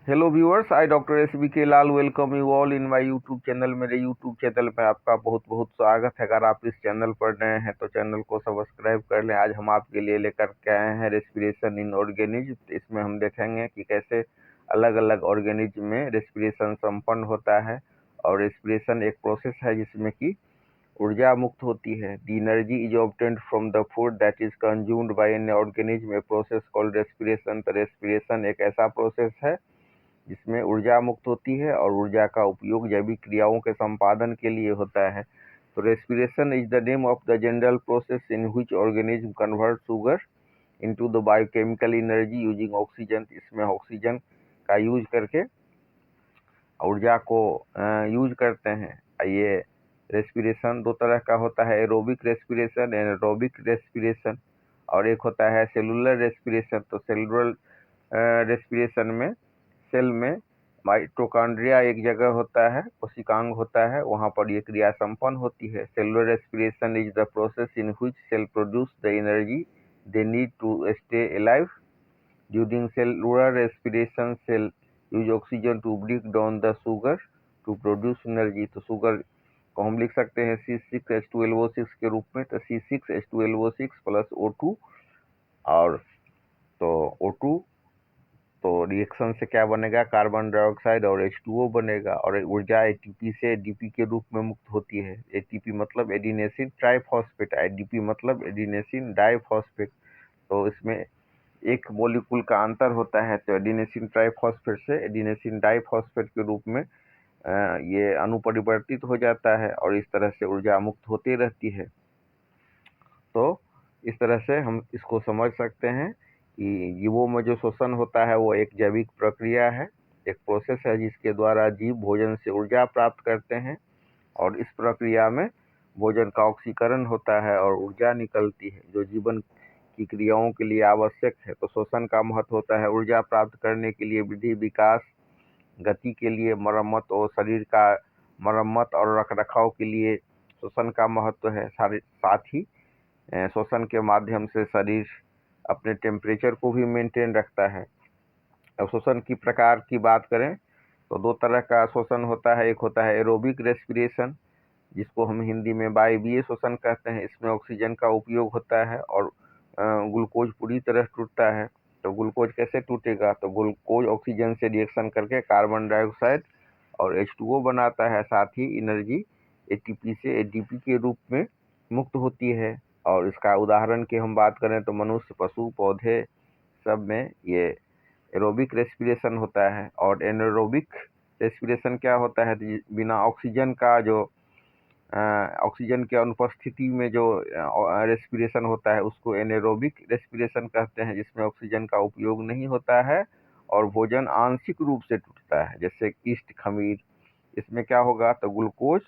Hello viewers, I doctor S B K Lal welcome you all in my YouTube channel. मेरे YouTube channel पे आपका बहुत बहुत स्वागत है। अगर आप इस चैनल पर नए हैं तो चैनल को सब्सक्राइब कर लें। आज हम आपके लिए लेकर के आए हैं रेस्पिरेशन इन ऑर्गेनिज्म। इसमें हम देखेंगे कि कैसे अलग अलग ऑर्गेनिज्म में रेस्पिरेशन संपन्न होता है। और रेस्पिरेशन एक प्रोसेस है जिसमें कि ऊर्जा मुक्त होती है। The energy is obtained from the food that is consumed by an organism, a process called respiration. तो रेस्पिरेशन एक ऐसा प्रोसेस है जिसमें ऊर्जा मुक्त होती है और ऊर्जा का उपयोग जैविक क्रियाओं के संपादन के लिए होता है। तो respiration is the name of the general process in which organism convert sugar into the biochemical energy using oxygen. इसमें ऑक्सीजन का यूज करके ऊर्जा को यूज करते हैं। ये रेस्पिरेशन दो तरह का होता है, एरोबिक रेस्पिरेशन, एनारोबिक रेस्पिरेशन, और एक होता है सेलुलर रेस्पिरेशन। तो सेलुलर रेस्पिरेशन में सेल में माइटोकॉन्ड्रिया एक जगह होता है, कोशिकांग होता है, वहाँ पर ये क्रिया संपन्न होती है। Cellular respiration is the process in which cell produce the energy they need to stay alive. During cellular respiration cell use oxygen to break down the sugar to produce energy. तो शुगर को हम लिख सकते हैं C6H12O6 के रूप में। तो C6H12O6 प्लस O2, और तो O2 तो रिएक्शन से क्या बनेगा, कार्बन डाइऑक्साइड और H2O बनेगा, और ऊर्जा एटीपी से एडीपी के रूप में मुक्त होती है। एटीपी मतलब एडिनेसिन ट्राइफॉस्फेट, एडीपी मतलब एडिनेसिन डाइफॉस्फेट। तो इसमें एक मॉलिक्यूल का अंतर होता है, तो एडिनेसिन ट्राइफॉस्फेट से एडिनेसिन डाइफॉस्फेट के रूप में ये अनुपरिवर्तित हो जाता है, और इस तरह से ऊर्जा मुक्त होती रहती है। तो इस तरह से हम इसको समझ सकते हैं कि जीवों में जो शोषण होता है वो एक जैविक प्रक्रिया है, एक प्रोसेस है जिसके द्वारा जीव भोजन से ऊर्जा प्राप्त करते हैं, और इस प्रक्रिया में भोजन का ऑक्सीकरण होता है और ऊर्जा निकलती है जो जीवन की क्रियाओं के लिए आवश्यक है। तो शोषण का महत्व होता है ऊर्जा प्राप्त करने के लिए, वृद्धि, विकास, गति के लिए, मरम्मत और शरीर का मरम्मत और रखरखाव के लिए शोषण का महत्व है। साथ ही शोषण के माध्यम से शरीर अपने टेम्परेचर को भी मेंटेन रखता है। अब शोषण की प्रकार की बात करें तो दो तरह का शोषण होता है। एक होता है एरोबिक रेस्पिरेशन, जिसको हम हिंदी में वायवीय शोषण कहते हैं। इसमें ऑक्सीजन का उपयोग होता है और ग्लूकोज पूरी तरह टूटता है। तो ग्लूकोज कैसे टूटेगा, तो ग्लूकोज ऑक्सीजन से रिएक्शन करके कार्बन डाइऑक्साइड और H2O बनाता है। साथ ही एनर्जी एटीपी से एडीपी के रूप में मुक्त होती है। और इसका उदाहरण की हम बात करें तो मनुष्य, पशु, पौधे सब में ये एरोबिक रेस्पिरेशन होता है। और एनारोबिक रेस्पिरेशन क्या होता है, बिना ऑक्सीजन का जो ऑक्सीजन के अनुपस्थिति में जो रेस्पिरेशन होता है उसको एनारोबिक रेस्पिरेशन कहते हैं, जिसमें ऑक्सीजन का उपयोग नहीं होता है और भोजन आंशिक रूप से टूटता है, जैसे ईस्ट, खमीर। इसमें क्या होगा, तो ग्लूकोज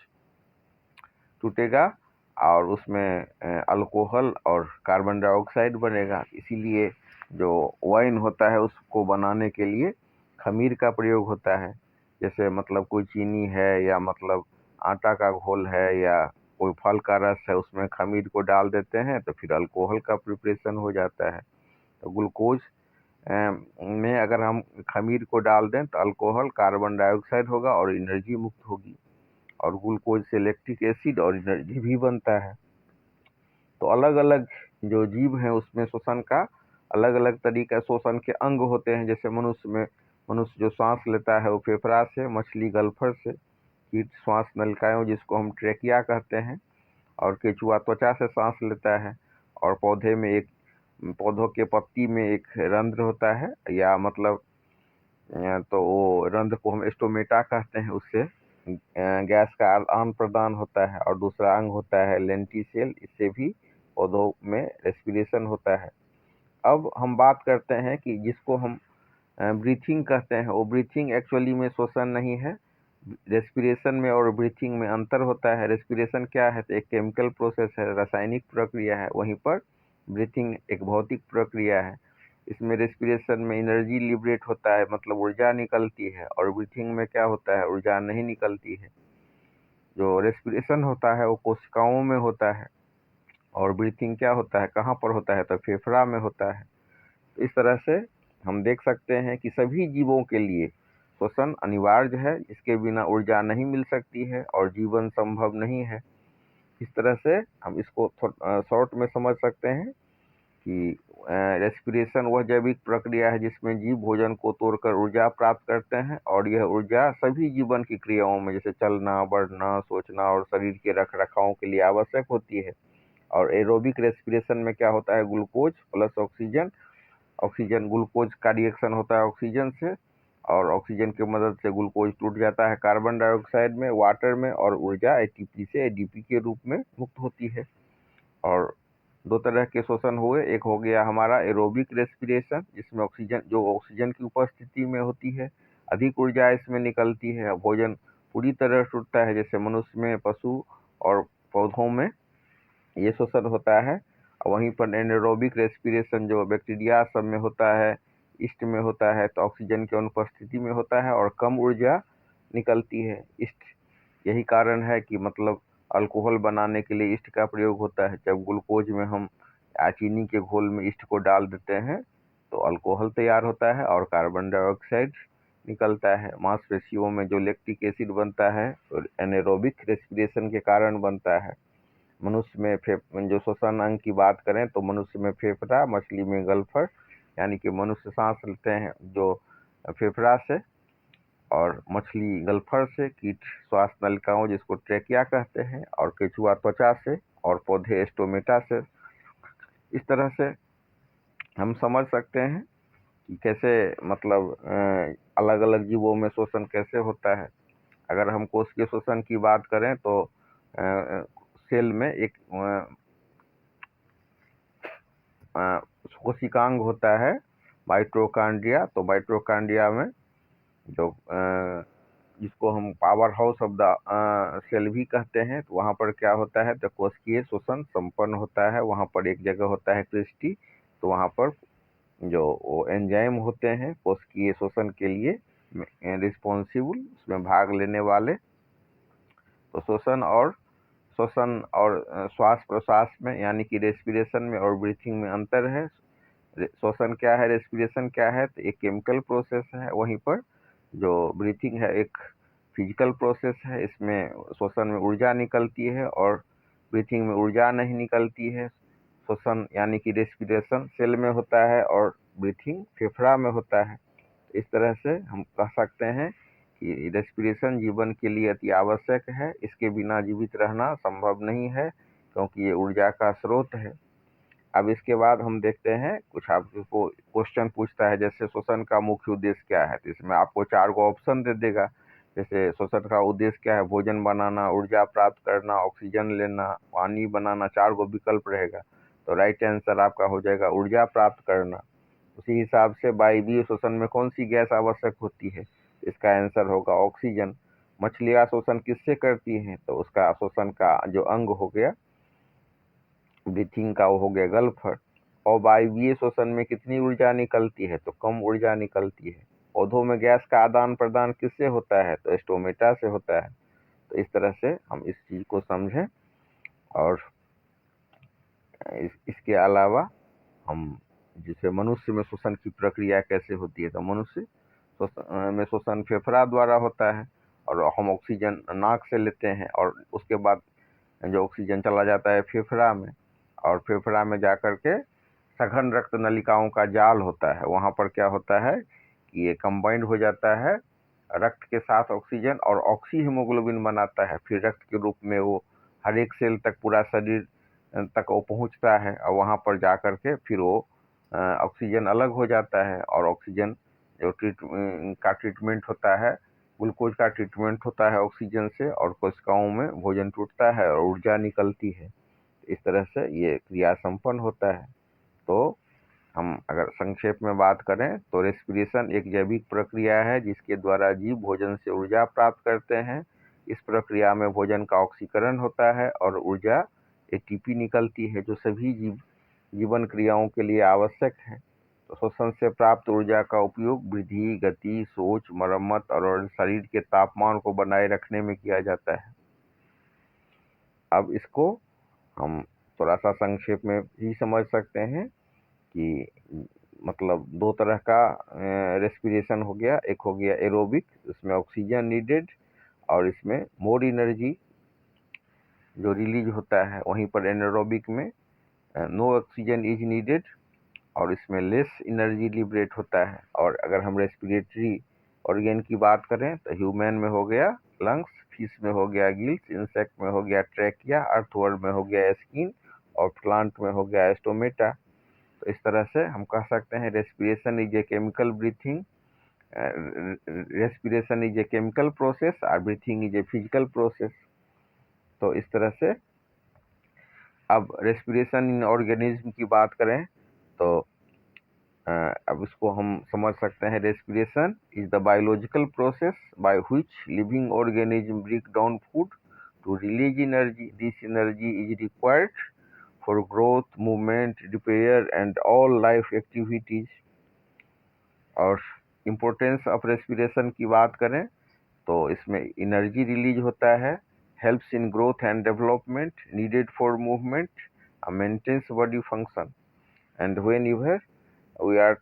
टूटेगा और उसमें अल्कोहल और कार्बन डाइऑक्साइड बनेगा। इसीलिए जो वाइन होता है उसको बनाने के लिए खमीर का प्रयोग होता है। जैसे मतलब कोई चीनी है या मतलब आटा का घोल है या कोई फल का रस है, उसमें खमीर को डाल देते हैं तो फिर अल्कोहल का प्रिपरेशन हो जाता है। तो ग्लूकोज में अगर हम खमीर को डाल दें तो अल्कोहल, कार्बन डाइऑक्साइड होगा और एनर्जी मुक्त होगी। और ग्लूकोज से लैक्टिक एसिड और एनर्जी भी बनता है। तो अलग अलग जो जीव हैं उसमें शोषण का अलग अलग तरीका, शोषण के अंग होते हैं। जैसे मनुष्य में, मनुष्य जो सांस लेता है वो फेफड़ा से, मछली गल्फर से, कीट श्वास नलिकाएं जिसको हम ट्रेकिया कहते हैं, और केचुआ त्वचा से सांस लेता है। और पौधे में एक, पौधों के पत्ती में एक रंध्र होता है, या मतलब तो वो रंध्र को हम स्टोमेटा कहते हैं, उससे गैस का आदान प्रदान होता है। और दूसरा अंग होता है लेंटिसेल, इससे भी पौधों में रेस्पिरेशन होता है। अब हम बात करते हैं कि जिसको हम ब्रीथिंग कहते हैं, वो ब्रीथिंग एक्चुअली में श्वसन नहीं है। रेस्पिरेशन में और ब्रीथिंग में अंतर होता है। रेस्पिरेशन क्या है, तो एक केमिकल प्रोसेस है, रासायनिक प्रक्रिया है। वहीं पर ब्रीथिंग एक भौतिक प्रक्रिया है। इसमें रेस्पिरेशन में एनर्जी लिबरेट होता है, मतलब ऊर्जा निकलती है, और ब्रीथिंग में क्या होता है, ऊर्जा नहीं निकलती है। जो रेस्पिरेशन होता है वो कोशिकाओं में होता है, और ब्रीथिंग क्या होता है, कहाँ पर होता है, तो फेफड़ा में होता है। तो इस तरह से हम देख सकते हैं कि सभी जीवों के लिए श्वसन अनिवार्य है, इसके बिना ऊर्जा नहीं मिल सकती है और जीवन संभव नहीं है। इस तरह से हम इसको शॉर्ट में समझ सकते हैं कि रेस्पिरेशन वह जैविक प्रक्रिया है जिसमें जीव भोजन को तोड़कर ऊर्जा प्राप्त करते हैं, और यह ऊर्जा सभी जीवन की क्रियाओं में जैसे चलना, बढ़ना, सोचना और शरीर के रखरखाव के लिए आवश्यक होती है। और एरोबिक रेस्पिरेशन में क्या होता है, glucose plus oxygen, oxygen glucose का रिएक्शन होता है ऑक्सीजन से, और ऑक्सीजन की मदद से ग्लूकोज टूट जाता है कार्बन डाइऑक्साइड में, वाटर में, और ऊर्जा एटीपी से एडीपी के रूप में मुक्त होती है। और दो तरह के श्वसन हुए, एक हो गया हमारा एरोबिक रेस्पिरेशन जिसमें ऑक्सीजन की उपस्थिति में होती है, अधिक ऊर्जा इसमें निकलती है, भोजन पूरी तरह टूटता है, जैसे मनुष्य में, पशु और पौधों में ये श्वसन होता है। वहीं पर एनारोबिक रेस्पिरेशन जो बैक्टीरिया सब में होता है, ईस्ट में होता है, तो ऑक्सीजन की अनुपस्थिति में होता है और कम ऊर्जा निकलती है। ईस्ट, यही कारण है कि मतलब अल्कोहल बनाने के लिए ईस्ट का प्रयोग होता है। जब ग्लूकोज में हम चीनी के घोल में ईस्ट को डाल देते हैं तो अल्कोहल तैयार होता है और कार्बन डाइऑक्साइड निकलता है। मांसपेशियों में जो लैक्टिक एसिड बनता है तो एनारोबिक रेस्पिरेशन के कारण बनता है। मनुष्य में जो श्वसन अंग की बात करें तो मनुष्य में फेफड़ा, मछली में गल्फर, यानी कि मनुष्य सांस लेते हैं जो फेफड़ा से, और मछली गल्फर से, कीट श्वास नलिकाओं जिसको ट्रेकिया कहते हैं, और केचुआ त्वचा से, और पौधे स्टोमेटा से। इस तरह से हम समझ सकते हैं कि कैसे मतलब अलग अलग जीवों में श्वसन कैसे होता है। अगर हम कोशिकीय श्वसन की बात करें तो सेल में एक कोशिकांग होता है माइटोकॉन्ड्रिया। तो माइटोकॉन्ड्रिया में जो जिसको हम power house of the cell भी कहते हैं, तो वहाँ पर क्या होता है, तो कोशिकीय श्वसन संपन्न होता है। वहाँ पर एक जगह होता है क्रिस्टी, तो वहाँ पर जो वो एंजाइम होते हैं कोशिकीय श्वसन के लिए रिस्पॉन्सिबल, उसमें भाग लेने वाले। तो श्वसन और श्वास प्रश्वास में यानी कि रेस्पिरेशन में और ब्रीथिंग में अंतर है। श्वसन क्या है, रेस्पिरेशन क्या है, तो एक केमिकल प्रोसेस है, वहीं पर जो ब्रीथिंग है एक फिजिकल प्रोसेस है। इसमें श्वसन में ऊर्जा निकलती है और ब्रीथिंग में ऊर्जा नहीं निकलती है। श्वसन यानी कि रेस्पिरेशन सेल में होता है और ब्रीथिंग फेफड़ा में होता है। इस तरह से हम कह सकते हैं कि रेस्पिरेशन जीवन के लिए अति आवश्यक है। इसके बिना जीवित रहना संभव नहीं है क्योंकि ये ऊर्जा का स्रोत है। अब इसके बाद हम देखते हैं, कुछ आपको क्वेश्चन पूछता है जैसे श्वसन का मुख्य उद्देश्य क्या है, तो इसमें आपको 4 गो ऑप्शन दे देगा। जैसे श्वसन का उद्देश्य क्या है, भोजन बनाना, ऊर्जा प्राप्त करना, ऑक्सीजन लेना, पानी बनाना, 4 गो विकल्प रहेगा। तो राइट आंसर आपका हो जाएगा ऊर्जा प्राप्त करना। उसी हिसाब से वायवीय श्वसन में कौन सी गैस आवश्यक होती है, इसका आंसर होगा ऑक्सीजन। मछलियाँ श्वसन किससे करती हैं, तो उसका श्वसन का जो अंग हो गया ब्रीथिंग का वो हो गया गल्फर। और वायवीय श्वसन में कितनी ऊर्जा निकलती है, तो कम ऊर्जा निकलती है। पौधों में गैस का आदान प्रदान किससे होता है, तो स्टोमेटा से होता है। तो इस तरह से हम इस चीज को समझें। और इसके अलावा हम जैसे मनुष्य में श्वसन की प्रक्रिया कैसे होती है, तो मनुष्य में श्वसन फेफड़ा द्वारा होता है और हम ऑक्सीजन नाक से लेते हैं और उसके बाद जो ऑक्सीजन चला जाता है फेफड़ा में, और फेफड़ा में जाकर के सघन रक्त नलिकाओं का जाल होता है। वहाँ पर क्या होता है कि ये कंबाइंड हो जाता है रक्त के साथ ऑक्सीजन और ऑक्सी हीमोग्लोबिन बनाता है। फिर रक्त के रूप में वो हर एक सेल तक, पूरा शरीर तक वो पहुँचता है और वहाँ पर जा कर के फिर वो ऑक्सीजन अलग हो जाता है। और ऑक्सीजन जो ट्रीटमेंट होता है, ग्लूकोज का ट्रीटमेंट होता है ऑक्सीजन से, और कोशिकाओं में भोजन टूटता है और ऊर्जा निकलती है। इस तरह से ये क्रिया संपन्न होता है। तो हम अगर संक्षेप में बात करें तो रेस्पिरेशन एक जैविक प्रक्रिया है जिसके द्वारा जीव भोजन से ऊर्जा प्राप्त करते हैं। इस प्रक्रिया में भोजन का ऑक्सीकरण होता है और ऊर्जा एटीपी निकलती है जो सभी जीवन क्रियाओं के लिए आवश्यक है। तो श्वसन से प्राप्त ऊर्जा का उपयोग वृद्धि, गति, सोच, मरम्मत और शरीर के तापमान को बनाए रखने में किया जाता है। अब इसको हम थोड़ा सा संक्षेप में भी समझ सकते हैं कि मतलब दो तरह का रेस्पिरेशन हो गया। एक हो गया एरोबिक, इसमें ऑक्सीजन नीडेड, और इसमें मोर एनर्जी जो रिलीज होता है। वहीं पर एनारोबिक में नो ऑक्सीजन इज नीडेड और इसमें लेस एनर्जी लिबरेट होता है। और अगर हम रेस्पिरेटरी ऑर्गेन की बात करें तो ह्यूमन में हो गया लंग्स, फिश में हो गया गिल्स, इंसेक्ट में हो गया ट्रैकिया, अर्थवर्म में हो गया स्किन, और प्लांट में हो गया स्टोमेटा। तो इस तरह से हम कह सकते हैं respiration is a chemical breathing, respiration is a chemical process और breathing is a physical process. तो इस तरह से अब रेस्पिरेशन इन ऑर्गेनिज्म की बात करें तो अब इसको हम समझ सकते हैं। Respiration is the biological process by which living organism break down food to release energy. This energy is required for growth, movement, repair and all life activities. और इम्पोर्टेंस ऑफ रेस्पिरेशन की बात करें तो इसमें एनर्जी रिलीज होता है, helps in growth and development, needed for movement, maintains body function. And when you have we are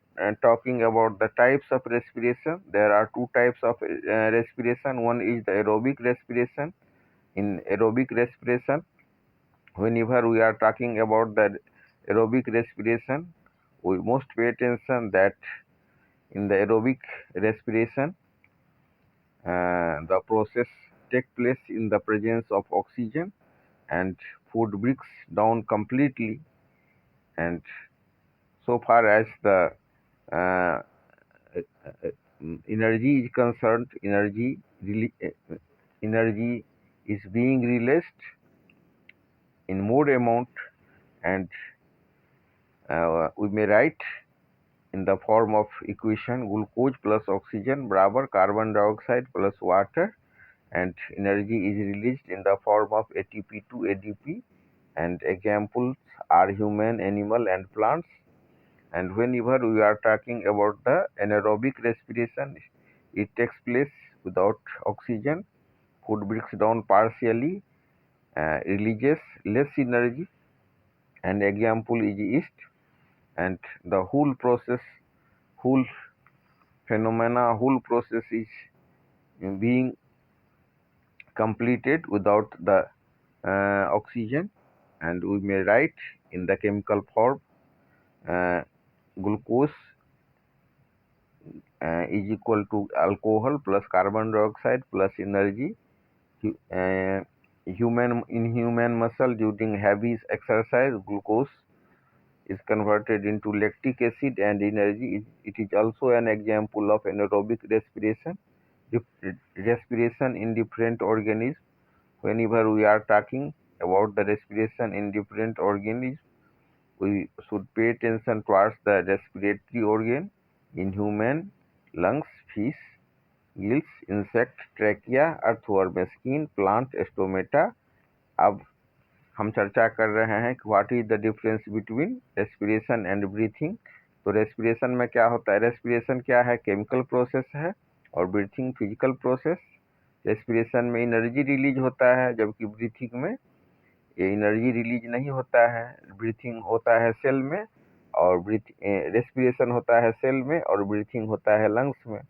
talking about the types of respiration. There are two types of respiration. One is the aerobic respiration. In aerobic respiration, whenever we are talking about the aerobic respiration, we must pay attention that in the aerobic respiration, the process take place in the presence of oxygen and food breaks down completely. And so far as the uh, energy is concerned, energy is being released in more amount, and we may write in the form of equation glucose plus oxygen barabar carbon dioxide plus water, and energy is released in the form of ATP to ADP, and examples are human, animal and plants. And whenever we are talking about the anaerobic respiration, it takes place without oxygen, food breaks down partially, releases less energy, and example is yeast. And the whole process, whole whole process is being completed without the oxygen. And we may write in the chemical form glucose is equal to alcohol plus carbon dioxide plus energy. In human muscle during heavy exercise, glucose is converted into lactic acid and energy. It is also an example of anaerobic respiration. Respiration in different organisms. Whenever we are talking about the respiration in different organisms, we should pay attention towards the respiratory organ. In human, lungs, fish, gills, insect, trachea, earthworm, skin, plant, stomata. अब हम चर्चा कर रहे हैं कि what is the difference between respiration and breathing. तो respiration में क्या होता है? रेस्पिरेशन क्या है? केमिकल प्रोसेस है, और ब्रीथिंग फिजिकल प्रोसेस। रेस्पिरेशन में एनर्जी रिलीज होता है, जबकि ब्रीथिंग में ये एनर्जी रिलीज नहीं होता है। ब्रीथिंग होता है सेल में, और रेस्पिरेशन होता है सेल में, और ब्रीथिंग होता है लंग्स में।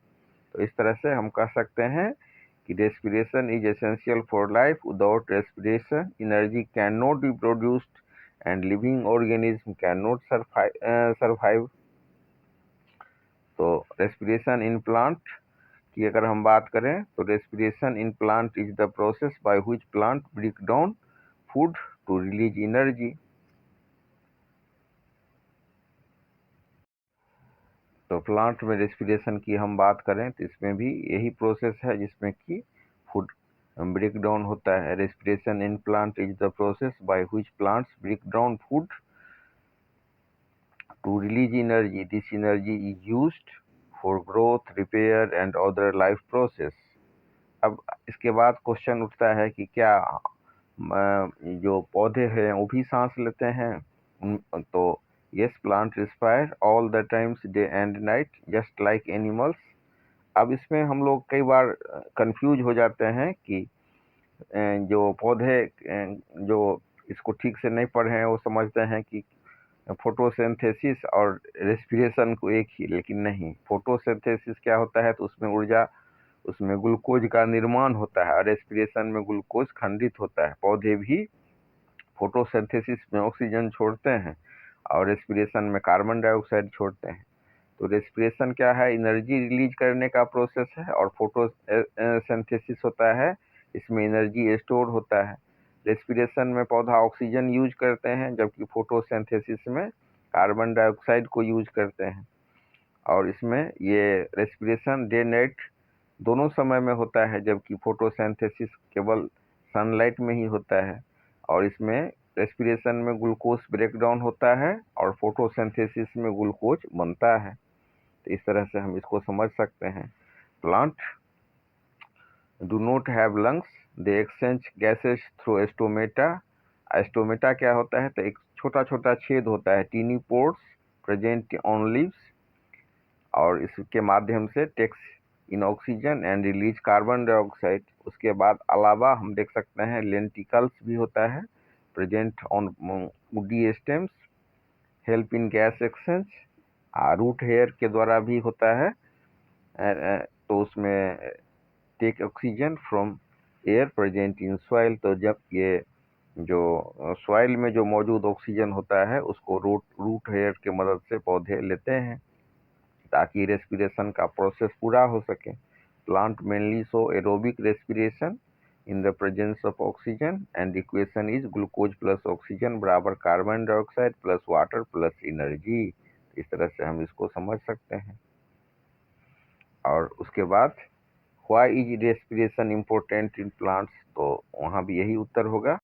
तो इस तरह से हम कह सकते हैं कि respiration is essential for life. Without respiration, energy cannot be produced and living organism cannot survive. तो respiration in plant की अगर हम बात करें तो respiration in plant is the process by which plant break down food to release energy. तो plant में respiration की हम बात करें तो इसमें भी यही प्रोसेस है जिसमें कि फूड ब्रेक डाउन होता है। Respiration in plant is the process by which plants break down food to release energy. This energy is used for growth, repair and other life process. अब इसके बाद क्वेश्चन उठता है कि क्या जो पौधे हैं वो भी सांस लेते हैं? तो yes, plant respire all the times day and night just like animals. अब इसमें हम लोग कई बार कंफ्यूज हो जाते हैं कि जो पौधे जो इसको ठीक से नहीं पढ़े हैं वो समझते हैं कि फोटोसिंथेसिस और रेस्पिरेशन को एक ही, लेकिन नहीं। फोटोसिंथेसिस क्या होता है, तो उसमें ऊर्जा, उसमें ग्लूकोज का निर्माण होता है, और रेस्पिरेशन में ग्लूकोज खंडित होता है। पौधे भी फोटोसिंथेसिस में ऑक्सीजन छोड़ते हैं और रेस्पिरेशन में कार्बन डाइऑक्साइड छोड़ते हैं। तो रेस्पिरेशन क्या है, एनर्जी रिलीज करने का प्रोसेस है, और फोटोसिंथेसिस होता है, इसमें एनर्जी स्टोर होता है। रेस्पिरेशन में पौधा ऑक्सीजन यूज करते हैं, जबकि फोटोसिंथेसिस में कार्बन डाइऑक्साइड को यूज करते हैं। और इसमें ये रेस्पिरेशन डे नाइट दोनों समय में होता है, जबकि फोटोसिंथेसिस केवल सनलाइट में ही होता है। और इसमें रेस्पिरेशन में ग्लूकोज ब्रेकडाउन होता है और फोटोसिंथेसिस में ग्लूकोज बनता है। तो इस तरह से हम इसको समझ सकते हैं। Plant do not have lungs, they exchange gases through stomata. Stomata क्या होता है, तो एक छोटा छोटा छेद होता है, tiny pores present on leaves, और इसके माध्यम से takes in oxygen and release carbon dioxide. उसके बाद अलावा हम देख सकते हैं लेंटिकल्स भी होता है, present on woody stems, help in gas exchange. Root hair के द्वारा भी होता है, तो उसमें take oxygen from air present in soil. तो जब ये जो सॉइल में जो मौजूद ऑक्सीजन होता है, उसको रूट हेयर के मदद से पौधे लेते हैं, ताकि रेस्पिरेशन का प्रोसेस पूरा हो सके। Plant mainly show aerobic respiration in the presence of oxygen, and equation is glucose plus oxygen बराबर carbon dioxide plus water plus energy. इस तरह से हम इसको समझ सकते हैं। और उसके बाद why is respiration important in plants, तो वहाँ भी यही उत्तर होगा।